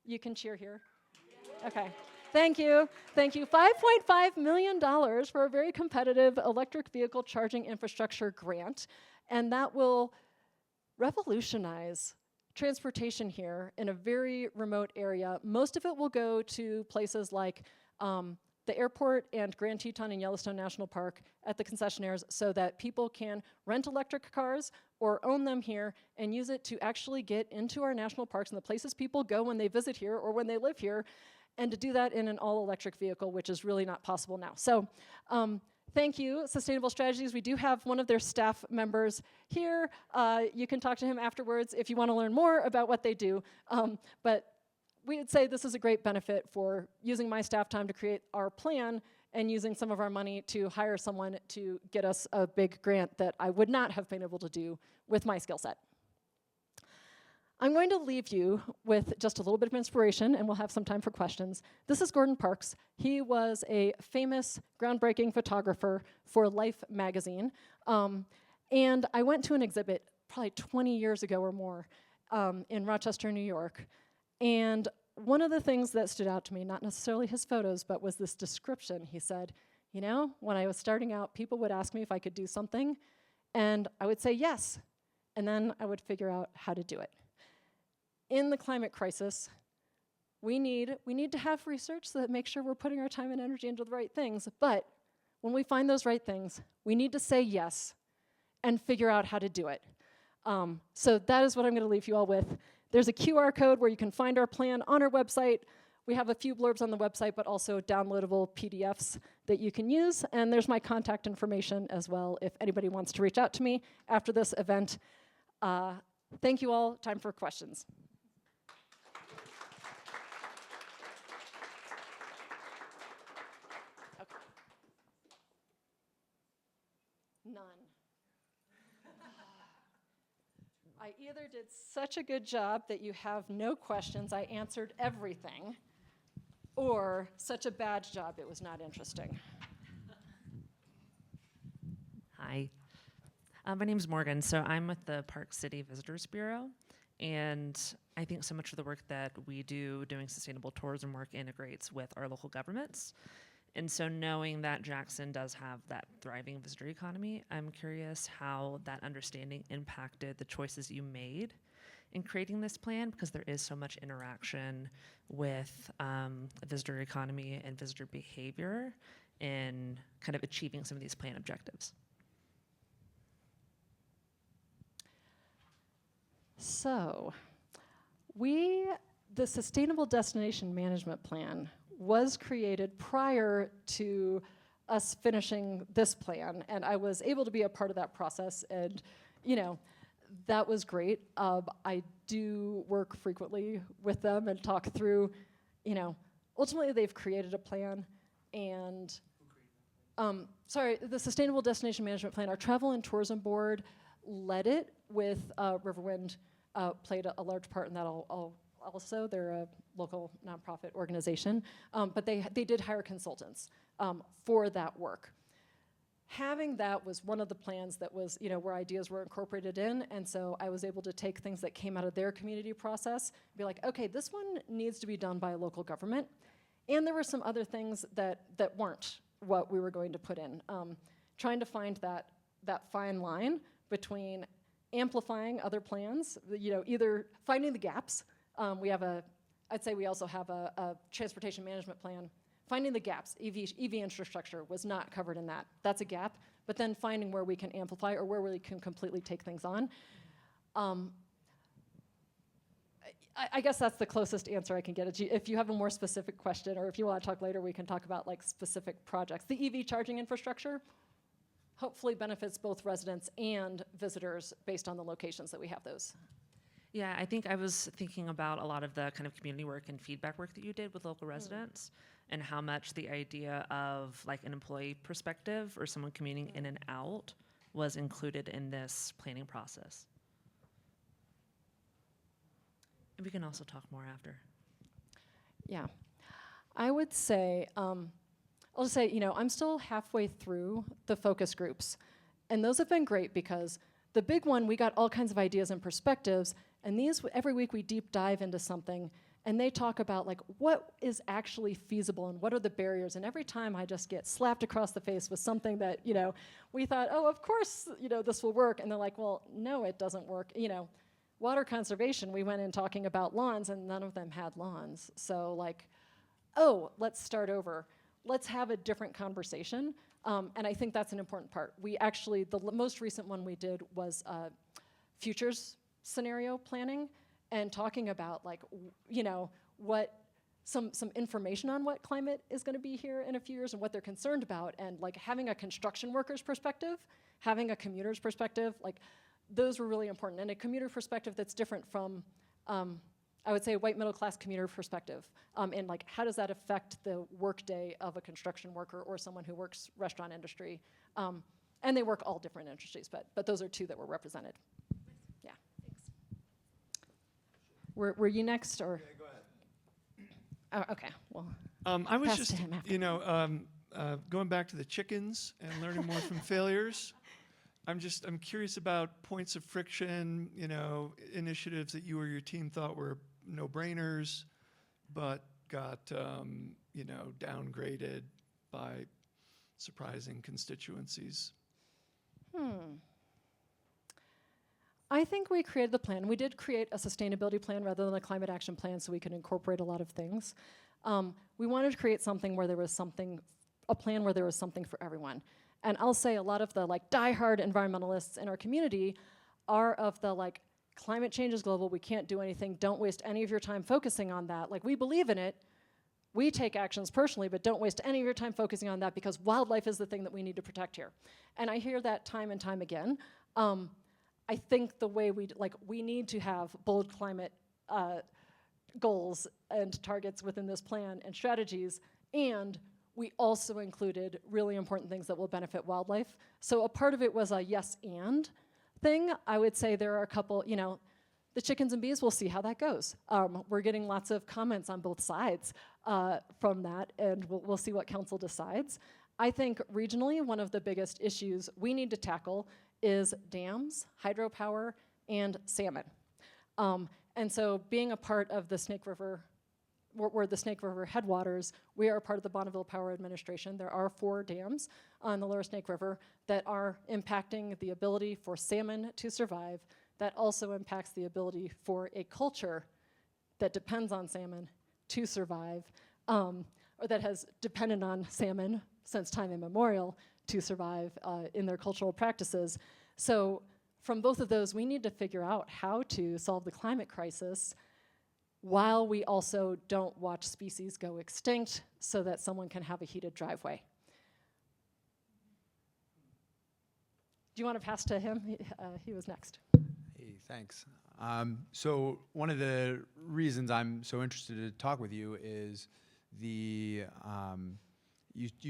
You can cheer here. Okay. Thank you. Thank you. $5.5 million for a very competitive electric vehicle charging infrastructure grant. And that will revolutionize transportation here in a very remote area. Most of it will go to places like the airport and Grand Teton and Yellowstone National Park at the concessionaires so that people can rent electric cars or own them here and use it to actually get into our national parks and the places people go when they visit here or when they live here, and to do that in an all-electric vehicle, which is really not possible now. So thank you, Sustainable Strategies. We do have one of their staff members here. You can talk to him afterwards if you want to learn more about what they do. But we would say this is a great benefit for using my staff time to create our plan and using some of our money to hire someone to get us a big grant that I would not have been able to do with my skill set. I'm going to leave you with just a little bit of inspiration, and we'll have some time for questions. This is Gordon Parks. He was a famous, groundbreaking photographer for Life magazine. And I went to an exhibit probably 20 years ago or more in Rochester, New York. And one of the things that stood out to me, not necessarily his photos, but was this description. He said, you know, when I was starting out, people would ask me if I could do something, and I would say yes, and then I would figure out how to do it. In the climate crisis, we need to have research that makes sure we're putting our time and energy into the right things, but when we find those right things, we need to say yes and figure out how to do it. So that is what I'm going to leave you all with. There's a QR code where you can find our plan on our website. We have a few blurbs on the website, but also downloadable PDFs that you can use. And there's my contact information as well if anybody wants to reach out to me after this event. Thank you all. Time for questions. Okay. None. I either did such a good job that you have no questions, I answered everything, or such a bad job it was not interesting. Hi. My name's Morgan. So I'm with the Park City Visitors Bureau, and I think so much of the work that we do doing sustainable tourism work integrates with our local governments. And so knowing that Jackson does have that thriving visitor economy, I'm curious how that understanding impacted the choices you made in creating this plan, because there is so much interaction with the visitor economy and visitor behavior in kind of achieving some of these plan objectives. So, the Sustainable Destination Management Plan was created prior to us finishing this plan, and I was able to be a part of that process, and that was great. I do work frequently with them and talk through, ultimately they've created a plan, and the Sustainable Destination Management Plan, our Travel and Tourism Board led it with Riverwind played a large part in that also. They're a local nonprofit organization, but they did hire consultants for that work. Having that was one of the plans that was, where ideas were incorporated in, and so I was able to take things that came out of their community process, be like, okay, this one needs to be done by a local government, and there were some other things that weren't what we were going to put in. Trying to find that fine line between amplifying other plans, either finding the gaps. I'd say we also have a transportation management plan. Finding the gaps, EV infrastructure was not covered in that. That's a gap, but then finding where we can amplify or where we can completely take things on. I guess that's the closest answer I can get. If you have a more specific question, or if you want to talk later, we can talk about like specific projects. The EV charging infrastructure hopefully benefits both residents and visitors based on the locations that we have those. Yeah, I think I was thinking about a lot of the kind of community work and feedback work that you did with local residents and how much the idea of like an employee perspective or someone commuting in and out was included in this planning process. And we can also talk more after. Yeah. I would say, I'll just say, I'm still halfway through the focus groups. And those have been great because the big one, we got all kinds of ideas and perspectives. And these, every week we deep dive into something and they talk about like what is actually feasible and what are the barriers. And every time I just get slapped across the face with something that, we thought, oh, of course, this will work. And they're like, well, no, it doesn't work. Water conservation, we went in talking about lawns and none of them had lawns. So like, oh, let's start over. Let's have a different conversation. And I think that's an important part. We actually, the most recent one we did was futures scenario planning and talking about like, what some information on what climate is gonna be here in a few years and what they're concerned about, and like having a construction worker's perspective, having a commuter's perspective, like those were really important. And a commuter perspective that's different from, I would say, a white middle class commuter perspective. And like, how does that affect the workday of a construction worker or someone who works restaurant industry? And they work all different industries, but those are two that were represented. Yeah, thanks. Were you next, or? Yeah, go ahead. Oh, okay, well, I was pass just, to him after. going back to the chickens and learning more from failures. I'm curious about points of friction, initiatives that you or your team thought were no-brainers, but got, downgraded by surprising constituencies. I think we created the plan. We did create a sustainability plan rather than a climate action plan so we could incorporate a lot of things. We wanted to create something where there was a plan where there was something for everyone. And I'll say a lot of the like diehard environmentalists in our community are of the like, climate change is global, we can't do anything, don't waste any of your time focusing on that. Like, we believe in it, we take actions personally, but don't waste any of your time focusing on that because wildlife is the thing that we need to protect here. And I hear that time and time again. I think the way we need to have bold climate goals and targets within this plan and strategies, and we also included really important things that will benefit wildlife. So a part of it was a yes and thing. I would say there are a couple, the chickens and bees, we'll see how that goes. We're getting lots of comments on both sides from that, and we'll see what council decides. I think regionally, one of the biggest issues we need to tackle is dams, hydropower, and salmon. And so being a part of the Snake River, we're the Snake River headwaters, we are part of the Bonneville Power Administration. There are 4 dams on the lower Snake River that are impacting the ability for salmon to survive. That also impacts the ability for a culture that depends on salmon to survive, or that has depended on salmon since time immemorial to survive in their cultural practices. So from both of those, we need to figure out how to solve the climate crisis while we also don't watch species go extinct so that someone can have a heated driveway. Do you want to pass to him? He was next. Hey, thanks. So one of the reasons I'm so interested to talk with you is you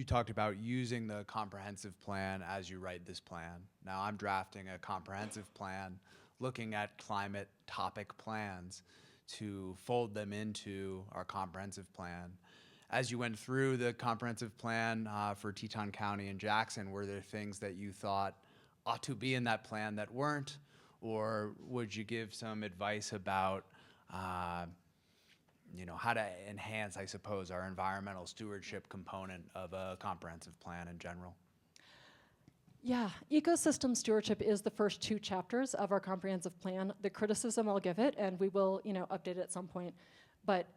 talked about using the comprehensive plan as you write this plan. Now I'm drafting a comprehensive plan looking at climate topic plans to fold them into our comprehensive plan. As you went through the comprehensive plan for Teton County and Jackson, were there things that you thought ought to be in that plan that weren't? Or would you give some advice about how to enhance, I suppose, our environmental stewardship component of a comprehensive plan in general? Yeah, ecosystem stewardship is the first 2 chapters of our comprehensive plan. The criticism I'll give it, and we will, update it at some point. But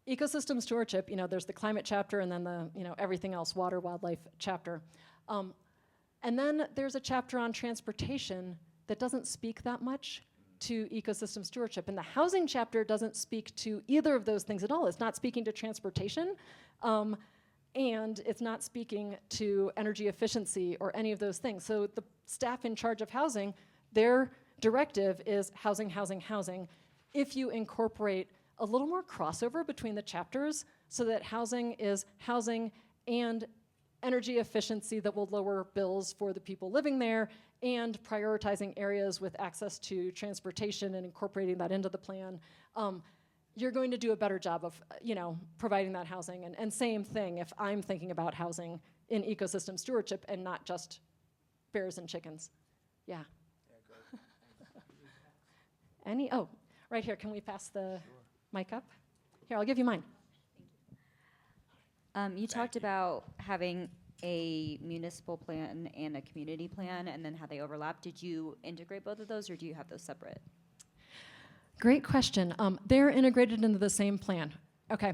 ecosystem stewardship, there's the climate chapter and then the, everything else, water, wildlife chapter. And then there's a chapter on transportation that doesn't speak that much to ecosystem stewardship. And the housing chapter doesn't speak to either of those things at all. It's not speaking to transportation, and it's not speaking to energy efficiency or any of those things. So the staff in charge of housing, their directive is housing, housing, housing. If you incorporate a little more crossover between the chapters so that housing is housing and energy efficiency that will lower bills for the people living there, and prioritizing areas with access to transportation and incorporating that into the plan, you're going to do a better job of, providing that housing. And same thing if I'm thinking about housing in ecosystem stewardship and not just bears and chickens. Yeah. Right here, can we pass the mic up? Here, I'll give you mine. You talked about having a municipal plan and a community plan and then how they overlap. Did you integrate both of those, or do you have those separate? Great question. They're integrated into the same plan. Okay.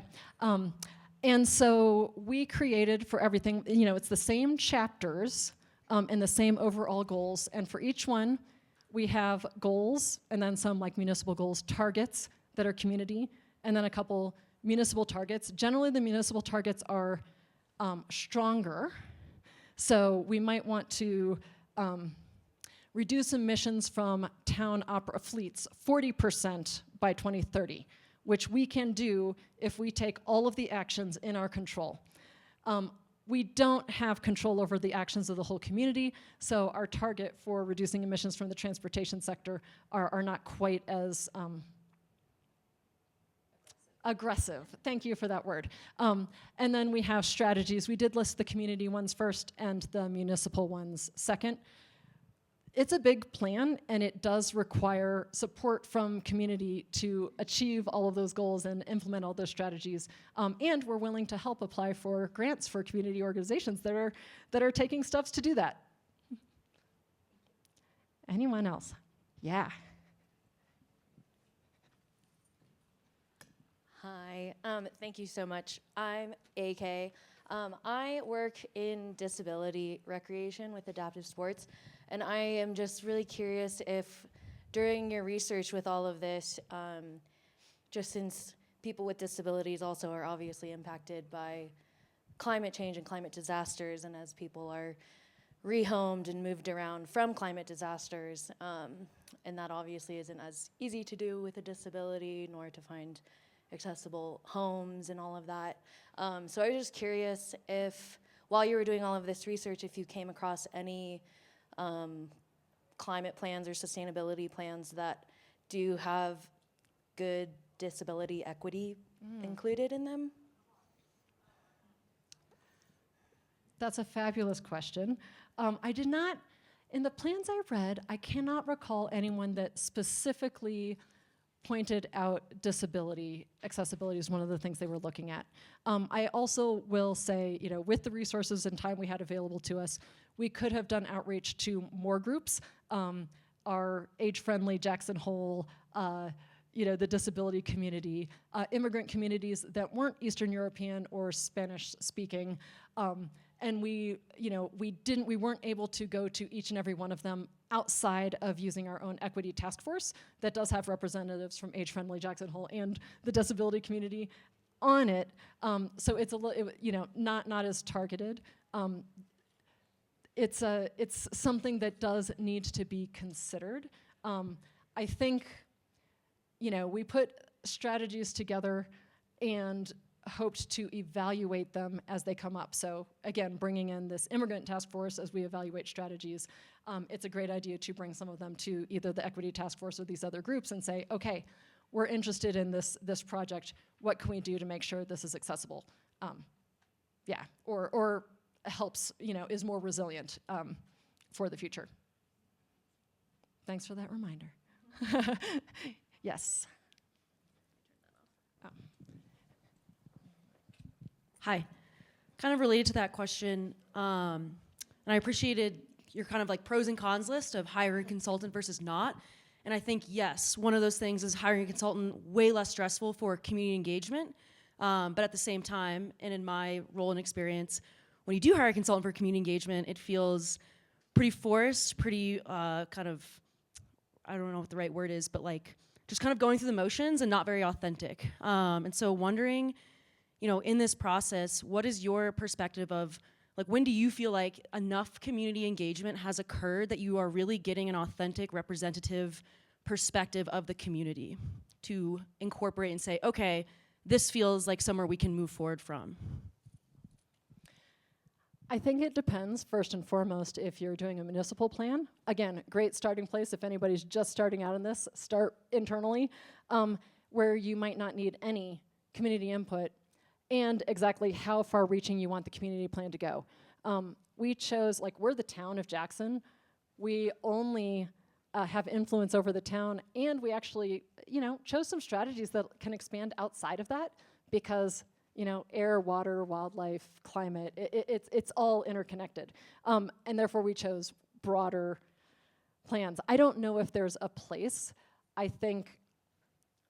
And so we created for everything, it's the same chapters and the same overall goals. And for each one, we have goals and then some like municipal goals, targets that are community, and then a couple municipal targets. Generally, the municipal targets are stronger. So we might want to reduce emissions from town fleets 40% by 2030, which we can do if we take all of the actions in our control. We don't have control over the actions of the whole community, so our target for reducing emissions from the transportation sector are not quite as aggressive. Thank you for that word. And then we have strategies. We did list the community ones first and the municipal ones second. It's a big plan, and it does require support from community to achieve all of those goals and implement all those strategies. And we're willing to help apply for grants for community organizations that are taking steps to do that. Anyone else? Yeah. Hi, thank you so much. I'm AK. I work in disability recreation with adaptive sports, and I am just really curious if during your research with all of this, just since people with disabilities also are obviously impacted by climate change and climate disasters, and as people are rehomed and moved around from climate disasters, and that obviously isn't as easy to do with a disability, nor to find accessible homes and all of that. So I was just curious if, while you were doing all of this research, if you came across any climate plans or sustainability plans that do have good disability equity included in them? That's a fabulous question. I did not, in the plans I read, I cannot recall anyone that specifically pointed out disability. Accessibility is one of the things they were looking at. I also will say, with the resources and time we had available to us, we could have done outreach to more groups. Our age-friendly Jackson Hole, the disability community, immigrant communities that weren't Eastern European or Spanish-speaking, and we weren't able to go to each and every one of them outside of using our own equity task force that does have representatives from age-friendly Jackson Hole and the disability community on it. So it's not as targeted. It's something that does need to be considered. I think, we put strategies together and hoped to evaluate them as they come up. So again, bringing in this immigrant task force as we evaluate strategies, it's a great idea to bring some of them to either the equity task force or these other groups and say, okay, we're interested in this project. What can we do to make sure this is accessible? Or helps, is more resilient for the future. Thanks for that reminder. Yes. Hi. Kind of related to that question, and I appreciated your kind of like pros and cons list of hiring a consultant versus not. And I think, yes, one of those things is hiring a consultant way less stressful for community engagement. But at the same time, and in my role and experience, when you do hire a consultant for community engagement, it feels pretty forced, pretty kind of I don't know what the right word is, but like just kind of going through the motions and not very authentic. And so wondering, in this process, what is your perspective of, like, when do you feel like enough community engagement has occurred that you are really getting an authentic, representative perspective of the community to incorporate and say, okay, this feels like somewhere we can move forward from? I think it depends, first and foremost, if you're doing a municipal plan. Again, great starting place if anybody's just starting out in this, start internally, where you might not need any community input, and exactly how far-reaching you want the community plan to go. We chose, we're the town of Jackson. We only have influence over the town, and we actually, chose some strategies that can expand outside of that, because air, water, wildlife, climate, it's all interconnected. And therefore we chose broader plans. I don't know if there's a place. I think,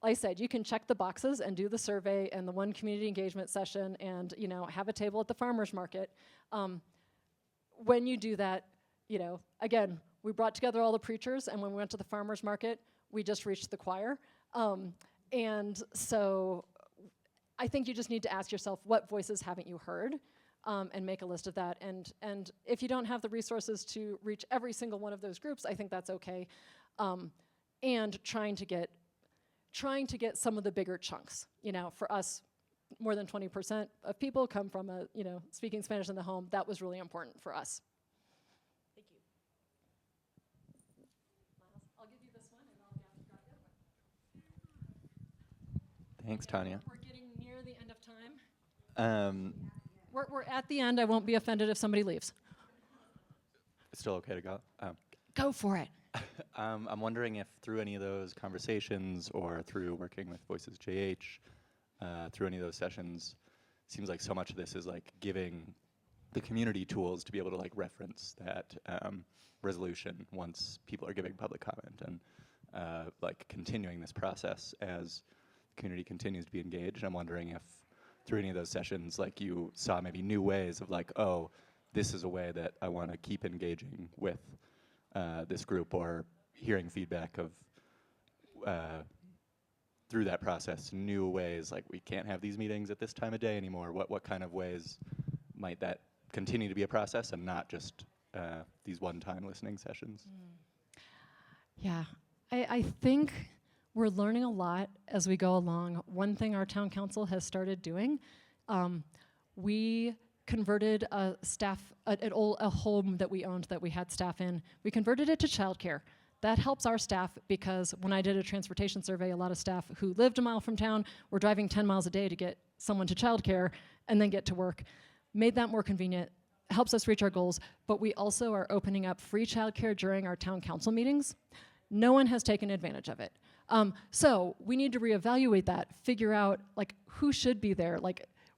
like I said, you can check the boxes and do the survey and the one community engagement session and have a table at the farmer's market. When you do that, again, we brought together all the preachers, and when we went to the farmer's market, we just reached the choir. And so I think you just need to ask yourself, what voices haven't you heard, and make a list of that. And if you don't have the resources to reach every single one of those groups, I think that's okay. And trying to get some of the bigger chunks. For us, more than 20% of people come from speaking Spanish in the home. That was really important for us. Thank you. Miles, I'll give you this one, and I'll grab the other one. Thanks, Tanya. We're getting near the end of time. Um, We're at the end. I won't be offended if somebody leaves. Still okay to go? Go for it. I'm wondering if through any of those conversations or through working with Voices JH, through any of those sessions, seems like so much of this is giving the community tools to be able to reference that resolution once people are giving public comment, and continuing this process as the community continues to be engaged. I'm wondering if through any of those sessions, you saw maybe new ways of oh, this is a way that I want to keep engaging with this group, or hearing feedback of through that process, new ways, we can't have these meetings at this time of day anymore. What kind of ways might that continue to be a process and not just these one-time listening sessions? Yeah, I think we're learning a lot as we go along. One thing our town council has started doing, we converted a home that we owned that we had staff in. We converted it to childcare. That helps our staff, because when I did a transportation survey, a lot of staff who lived a mile from town were driving 10 miles a day to get someone to childcare and then get to work. Made that more convenient, helps us reach our goals, but we also are opening up free childcare during our town council meetings. No one has taken advantage of it. So we need to reevaluate that, figure out who should be there.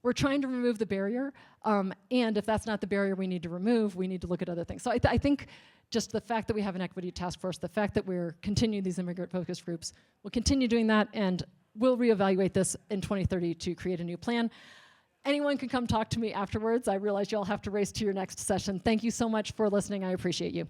We're trying to remove the barrier, and if that's not the barrier we need to remove, we need to look at other things. So I think just the fact that we have an equity task force, the fact that we're continuing these immigrant focus groups, we'll continue doing that, and we'll reevaluate this in 2030 to create a new plan. Anyone can come talk to me afterwards. I realize you all have to race to your next session. Thank you so much for listening. I appreciate you.